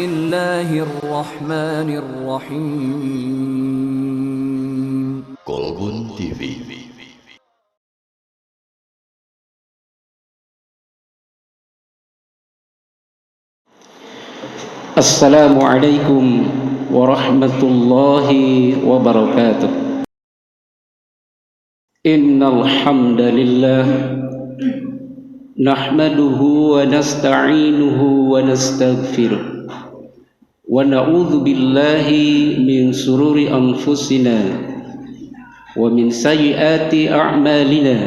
Bismillahirrahmanirrahim. Kolbun TV. Assalamualaikum warahmatullahi wabarakatuh. Innal hamdalillah nahmaduhu wa nasta'inuhu wa nastaghfiruh wa na'udzu billahi min sururi anfusina wa min sayyiati a'malina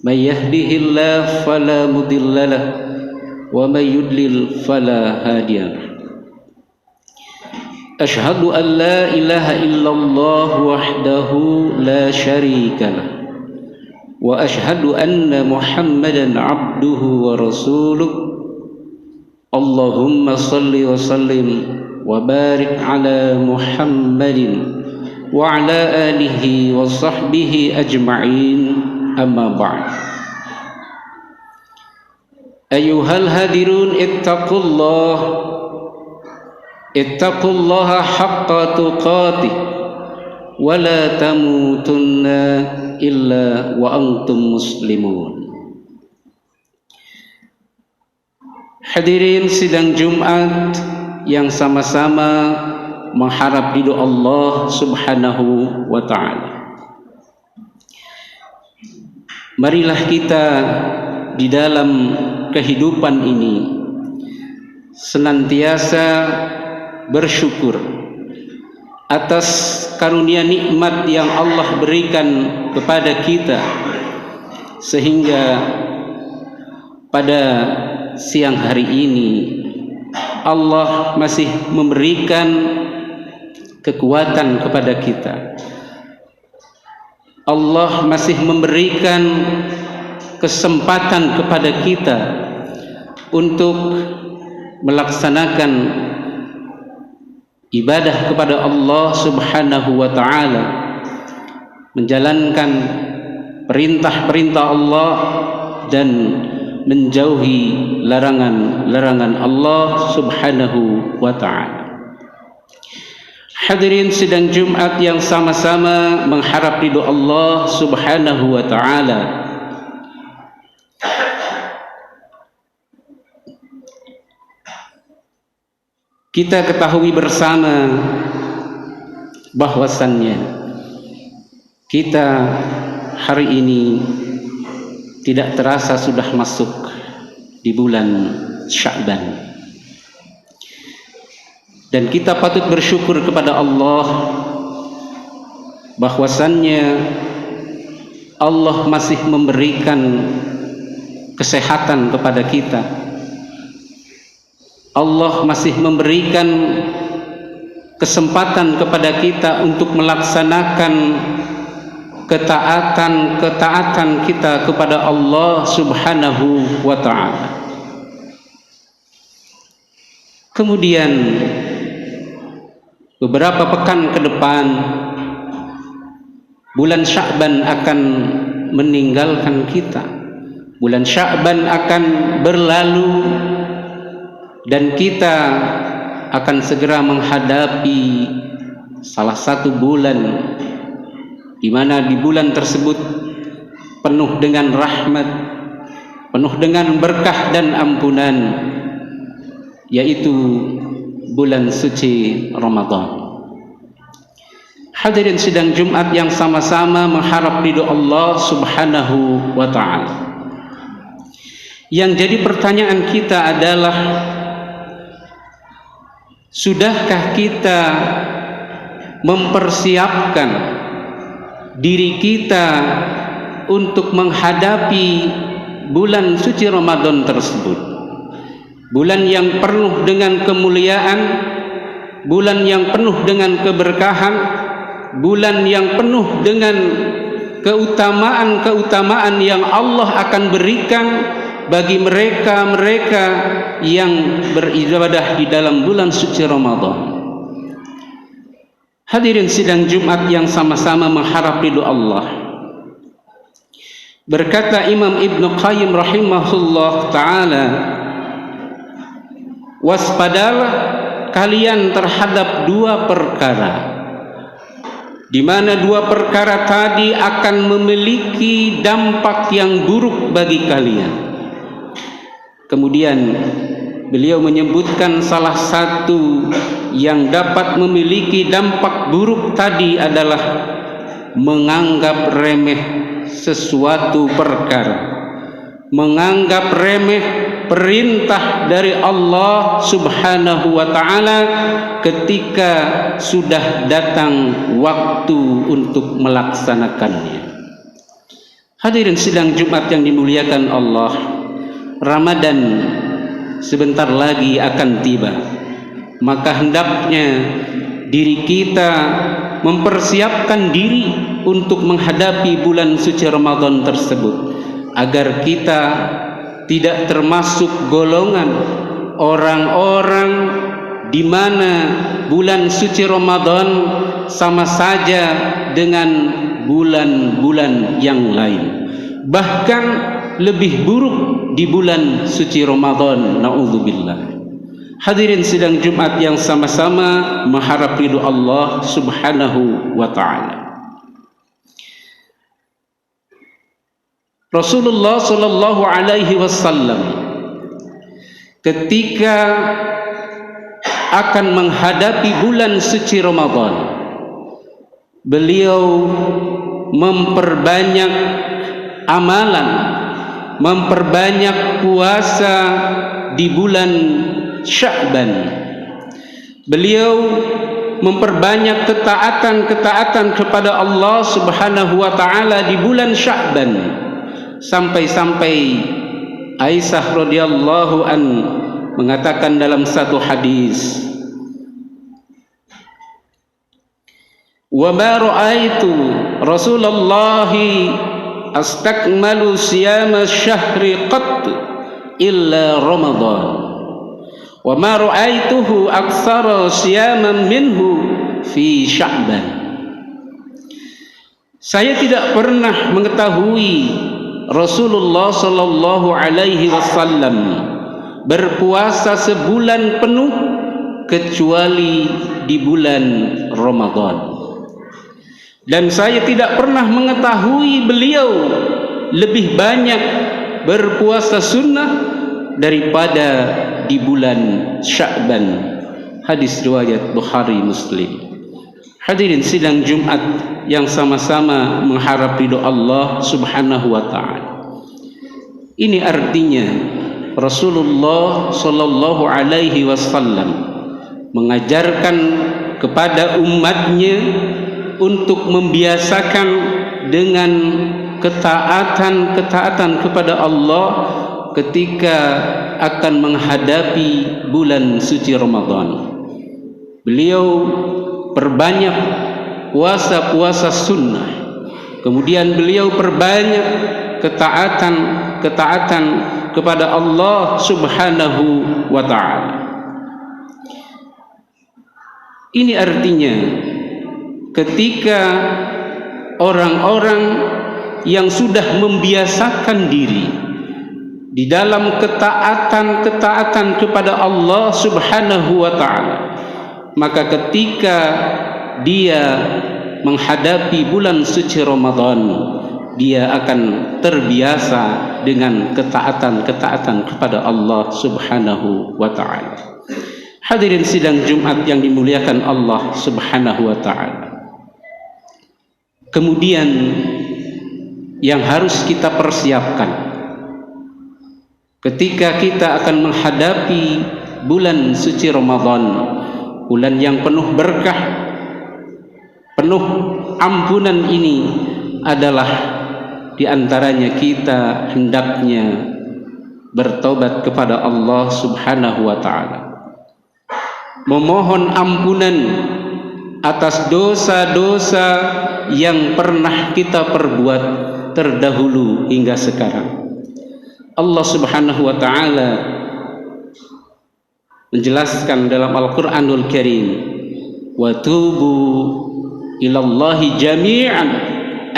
may yahdihillahu fala mudhillalah wa may yudlil fala hadiyalah. Asyhadu an la ilaha illallah wahdahu la syarikalah wa asyhadu anna Muhammadan abduhu wa rasuluh. Allahumma salli wa sallim wa barik ala Muhammadin wa ala alihi wa sahbihi ajma'in, amma ba'd. Ayyuhal hadirun ittaqullaha haqqa tuqatih wa la tamutunna illa wa antum muslimun. Hadirin sidang Jumat yang sama-sama mengharap ridho Allah Subhanahu wa ta'ala, marilah kita di dalam kehidupan ini senantiasa bersyukur atas karunia nikmat yang Allah berikan kepada kita, sehingga pada siang hari ini Allah masih memberikan kekuatan kepada kita. Allah masih memberikan kesempatan kepada kita untuk melaksanakan ibadah kepada Allah Subhanahu wa ta'ala, menjalankan perintah-perintah Allah dan menjauhi larangan-larangan Allah Subhanahu wa ta'ala. Hadirin sidang Jumat yang sama-sama mengharap ridho Allah Subhanahu wa ta'ala, kita ketahui bersama bahwasannya kita hari ini tidak terasa sudah masuk di bulan Sya'ban, dan kita patut bersyukur kepada Allah bahwasannya Allah masih memberikan kesehatan kepada kita. Allah masih memberikan kesempatan kepada kita untuk melaksanakan ketaatan kita kepada Allah Subhanahu wa ta'ala. Kemudian beberapa pekan ke depan bulan Sya'ban akan meninggalkan kita. Bulan Sya'ban akan berlalu dan kita akan segera menghadapi salah satu bulan di mana di bulan tersebut penuh dengan rahmat, penuh dengan berkah dan ampunan, yaitu bulan suci Ramadan. Hadirin sidang Jumat yang sama-sama mengharap ridho Allah Subhanahu wa ta'ala. Yang jadi pertanyaan kita adalah, sudahkah kita mempersiapkan diri kita untuk menghadapi bulan suci Ramadan tersebut? Bulan yang penuh dengan kemuliaan, bulan yang penuh dengan keberkahan, bulan yang penuh dengan keutamaan-keutamaan yang Allah akan berikan bagi mereka-mereka yang beribadah di dalam bulan suci Ramadan. Hadirin sidang Jumat yang sama-sama mengharap ridho Allah, berkata Imam Ibnu Qayyim rahimahullah ta'ala, waspadalah kalian terhadap dua perkara, di mana dua perkara tadi akan memiliki dampak yang buruk bagi kalian. Kemudian beliau menyebutkan salah satu yang dapat memiliki dampak buruk tadi adalah menganggap remeh sesuatu perkara, menganggap remeh perintah dari Allah Subhanahu wa ta'ala ketika sudah datang waktu untuk melaksanakannya. Hadirin sidang Jumat yang dimuliakan Allah, Ramadan sebentar lagi akan tiba. Maka hendaknya diri kita mempersiapkan diri untuk menghadapi bulan suci Ramadan tersebut, agar kita tidak termasuk golongan orang-orang di mana bulan suci Ramadan sama saja dengan bulan-bulan yang lain, bahkan lebih buruk di bulan suci Ramadan. Na'udzubillah. Hadirin sidang Jumat yang sama-sama mengharap ridho Allah Subhanahu wa ta'ala. Rasulullah sallallahu alaihi wasallam ketika akan menghadapi bulan suci Ramadan, beliau memperbanyak amalan, memperbanyak puasa di bulan Sya'ban. Beliau memperbanyak ketaatan kepada Allah Subhanahu wa ta'ala di bulan Sya'ban, sampai-sampai Aisyah radhiyallahu an mengatakan dalam satu hadis, wa ma ra'aitu Rasulullah astakmalu siyama syahri qat illa Ramadan, wa ma ra'aituhu aktsara siyaman minhu fi Sya'ban. Saya tidak pernah mengetahui Rasulullah sallallahu alaihi wasallam berpuasa sebulan penuh kecuali di bulan Ramadan. Dan saya tidak pernah mengetahui beliau lebih banyak berpuasa sunnah daripada di bulan Sya'ban. Hadis riwayat Bukhari Muslim. Hadirin sidang Jumat yang sama-sama mengharap ridho Allah Subhanahu wa ta'ala. Ini artinya Rasulullah sallallahu alaihi wasallam mengajarkan kepada umatnya untuk membiasakan dengan ketaatan kepada Allah ketika akan menghadapi bulan suci Ramadan. Beliau perbanyak puasa-puasa sunnah, kemudian beliau perbanyak ketaatan kepada Allah Subhanahu wa ta'ala. Ini artinya ketika orang-orang yang sudah membiasakan diri di dalam ketaatan kepada Allah Subhanahu wa ta'ala, maka ketika dia menghadapi bulan suci Ramadan, dia akan terbiasa dengan ketaatan kepada Allah Subhanahu wa ta'ala. Hadirin sidang Jumat yang dimuliakan Allah Subhanahu wa ta'ala. Kemudian yang harus kita persiapkan ketika kita akan menghadapi bulan suci Ramadan, bulan yang penuh berkah, penuh ampunan ini adalah diantaranya kita hendaknya bertobat kepada Allah Subhanahu wa ta'ala, memohon ampunan atas dosa-dosa yang pernah kita perbuat terdahulu hingga sekarang. Allah Subhanahu wa ta'ala menjelaskan dalam Al-Quranul Karim, wa tubu ilallahi jami'an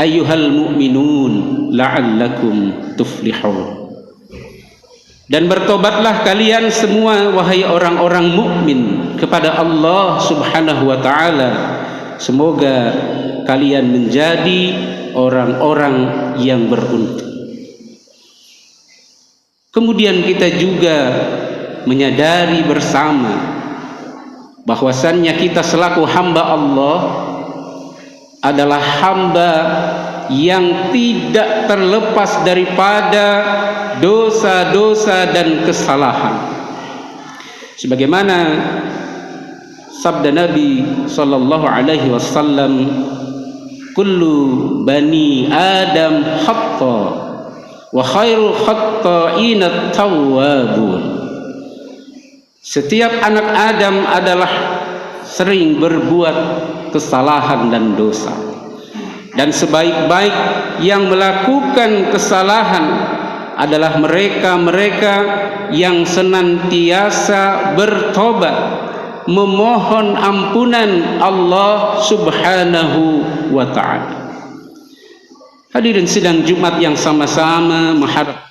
ayyuhal mu'minun la'allakum tuflihun. Dan bertobatlah kalian semua wahai orang-orang mukmin kepada Allah Subhanahu wa taala. Semoga kalian menjadi orang-orang yang beruntung. Kemudian kita juga menyadari bersama bahwasannya kita selaku hamba Allah adalah hamba yang tidak terlepas daripada dosa-dosa dan kesalahan. Sebagaimana sabda Nabi sallallahu alaihi wasallam, kullu bani Adam khata wa khairul khata'in at-tawwabun. Setiap anak Adam adalah sering berbuat kesalahan dan dosa, dan sebaik-baik yang melakukan kesalahan adalah mereka-mereka yang senantiasa bertobat, memohon ampunan Allah Subhanahu wa ta'ala. Hadirin sidang Jumat yang sama-sama mengharap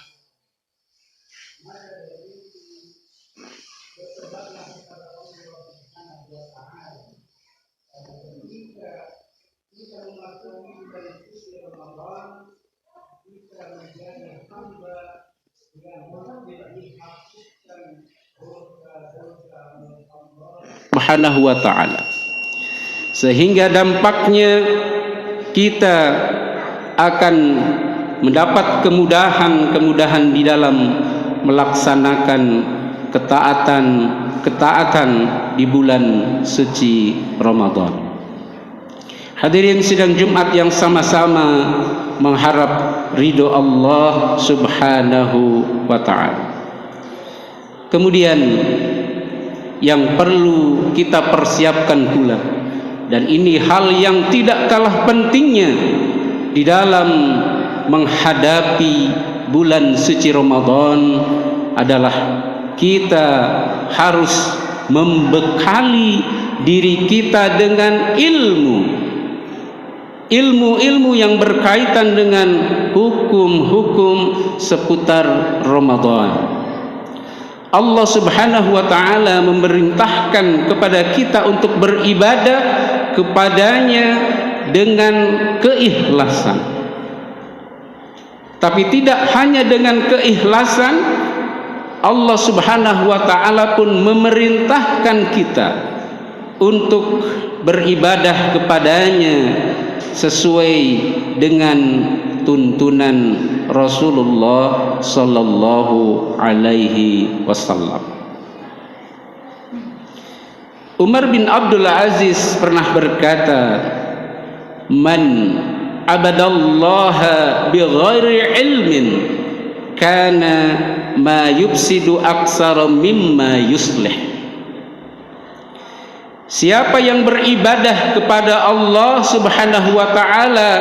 Subhanahu wa ta'ala, sehingga dampaknya kita akan mendapat kemudahan di dalam melaksanakan ketaatan di bulan suci Ramadan. Hadirin sidang Jumat yang sama-sama mengharap ridho Allah Subhanahu wa ta'ala. Kemudian yang perlu kita persiapkan pula, dan ini hal yang tidak kalah pentingnya di dalam menghadapi bulan suci Ramadan, adalah kita harus membekali diri kita dengan ilmu yang berkaitan dengan hukum-hukum seputar Ramadan. Allah Subhanahu wa ta'ala memerintahkan kepada kita untuk beribadah kepadanya dengan keikhlasan. Tapi tidak hanya dengan keikhlasan, Allah Subhanahu wa ta'ala pun memerintahkan kita untuk beribadah kepadanya sesuai dengan tuntunan Rasulullah sallallahu alaihi wasallam. Umar bin Abdul Aziz pernah berkata, "Man abadallaha bighairi ilmin kana ma yufsidu aksara mimma yuslih." Siapa yang beribadah kepada Allah Subhanahu wa ta'ala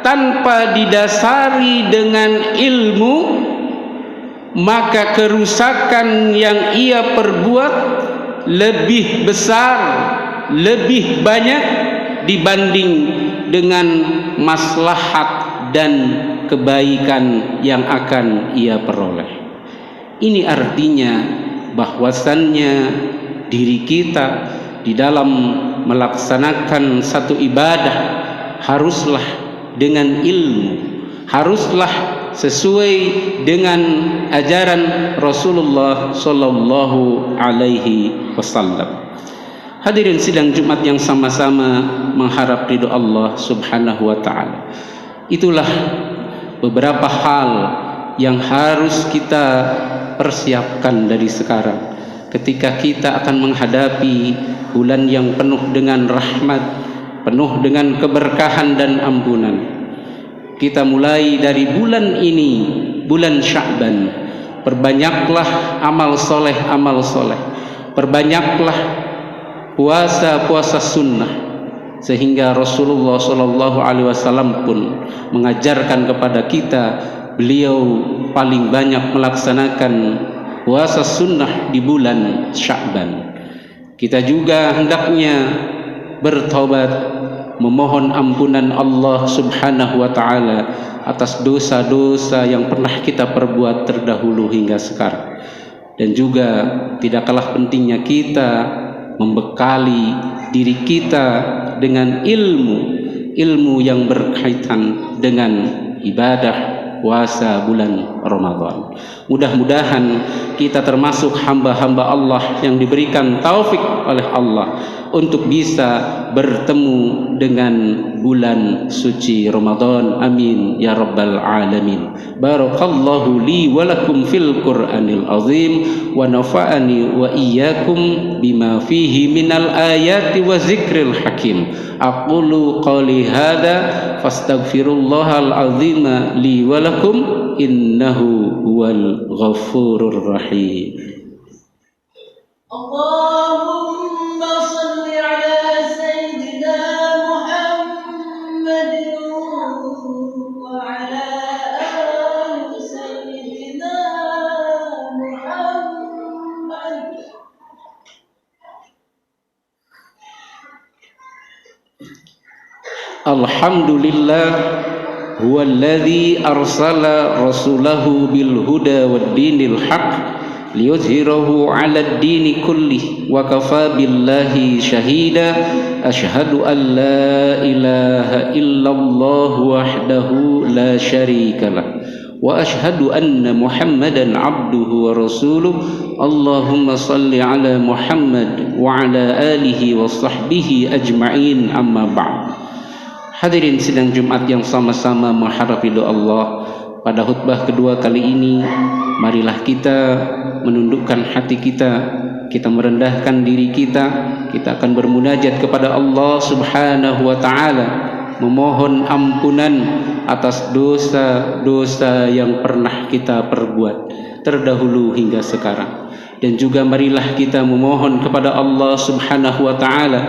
tanpa didasari dengan ilmu, maka kerusakan yang ia perbuat lebih besar, lebih banyak dibanding dengan maslahat dan kebaikan yang akan ia peroleh. Ini artinya bahwasannya diri kita di dalam melaksanakan satu ibadah haruslah dengan ilmu, haruslah sesuai dengan ajaran Rasulullah sallallahu alaihi wasallam. Hadirin sidang Jumat yang sama-sama mengharap ridho Allah Subhanahu wa ta'ala. Itulah beberapa hal yang harus kita persiapkan dari sekarang ketika kita akan menghadapi bulan yang penuh dengan rahmat, penuh dengan keberkahan dan ampunan. Kita mulai dari bulan ini, bulan Sya'ban, perbanyaklah amal soleh, perbanyaklah puasa sunnah, sehingga Rasulullah sallallahu alaihi wasallam pun mengajarkan kepada kita, beliau paling banyak melaksanakan puasa sunnah di bulan Sya'ban. Kita juga hendaknya bertobat memohon ampunan Allah Subhanahu wa taala atas dosa-dosa yang pernah kita perbuat terdahulu hingga sekarang. Dan juga tidak kalah pentingnya kita membekali diri kita dengan ilmu yang berkaitan dengan ibadah puasa bulan Ramadan. Mudah-mudahan kita termasuk hamba-hamba Allah yang diberikan taufik oleh Allah untuk bisa bertemu dengan bulan suci Ramadan. Amin ya rabbal alamin. Barakallahu li wa lakum fil Qur'anil azim wa nafa'ani wa iyyakum bima fihi minal ayati wa zikril hakim. Aqulu qali hadza fastaghfirullahal azima li wa lakum innahu huwal ghafurur rahim. Allahumma salli ala sayyidina Muhammadin wa ala ali sayyidina Muhammad. Alhamdulillah huwallazi arsala rasulahu bil huda wad dinil haq liyuzhirahu 'alad dini kullih wa kafa billahi shahida. Asyhadu an la ilaha illallah wahdahu la syarikalah wa asyhadu anna Muhammadan 'abduhu wa rasuluh. Allahumma salli 'ala Muhammad wa 'ala alihi wa sahbihi ajma'in, amma ba'd. Hadirin sidang Jumat yang sama-sama mengharap ridho Allah, pada khutbah kedua kali ini marilah kita menundukkan hati kita merendahkan diri kita akan bermunajat kepada Allah Subhanahu wa taala, memohon ampunan atas dosa-dosa yang pernah kita perbuat terdahulu hingga sekarang. Dan juga marilah kita memohon kepada Allah Subhanahu wa taala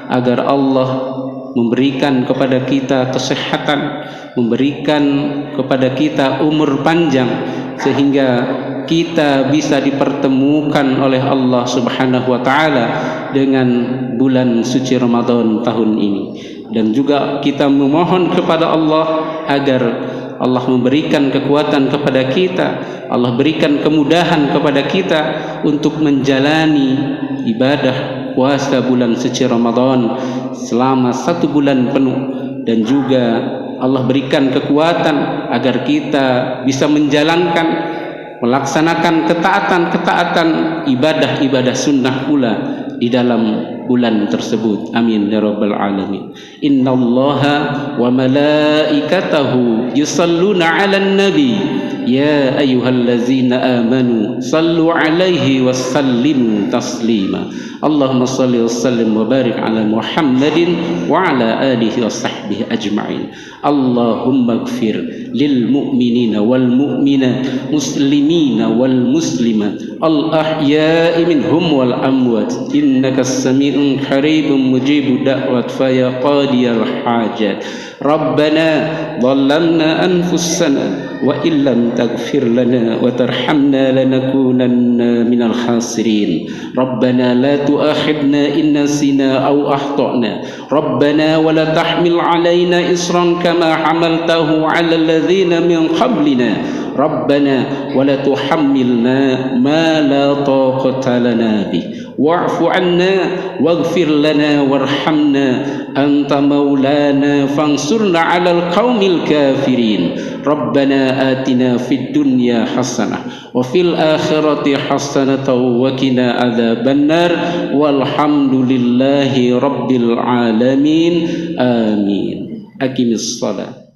agar Allah memberikan kepada kita kesehatan, memberikan kepada kita umur panjang, sehingga kita bisa dipertemukan oleh Allah Subhanahu wa taala dengan bulan suci Ramadan tahun ini. Dan juga kita memohon kepada Allah agar Allah memberikan kekuatan kepada kita, Allah berikan kemudahan kepada kita untuk menjalani ibadah puasa bulan suci Ramadan selama 1 bulan penuh. Dan juga Allah berikan kekuatan agar kita bisa melaksanakan ketaatan ibadah sunnah pula di dalam bulan tersebut. Amin ya rabbal alamin. Innallaha wa malaikatahu yusalluna 'alan nabi ya ayyuhallazina amanu sallu 'alaihi wasallimu taslima. Allahumma salli wa sallim wa barik ala Muhammadin wa ala alihi wa sahbihi ajma'in. Allahumma ighfir lil mu'minina wal mu'minat, muslimina wal muslimat, al ahya'i minhum wal amwat, innaka as-sami'un qaribun mujibud da'wat fa ya qadiyal hajat. Rabbana zalamna anfusana wa illam taghfir lana wa tarhamna lanakunanna minal khasirin. Rabbana la tu'akhidna in nasina aw akhtana. Rabbana wa la tahmil 'alaina isran kama hamaltahu 'ala alladhina min qablina. Rabbana wa la tuhammilna ma la taqata lana bih. Wa'fu 'anna waghfir lana warhamna anta maulana fansurna 'alal qaumil kafirin. Rabbana atina fid dunya hasanah wa fil akhirati hasanatan wa qina adzabannar walhamdulillahi rabbil alamin. Amin. Aqimis shalah.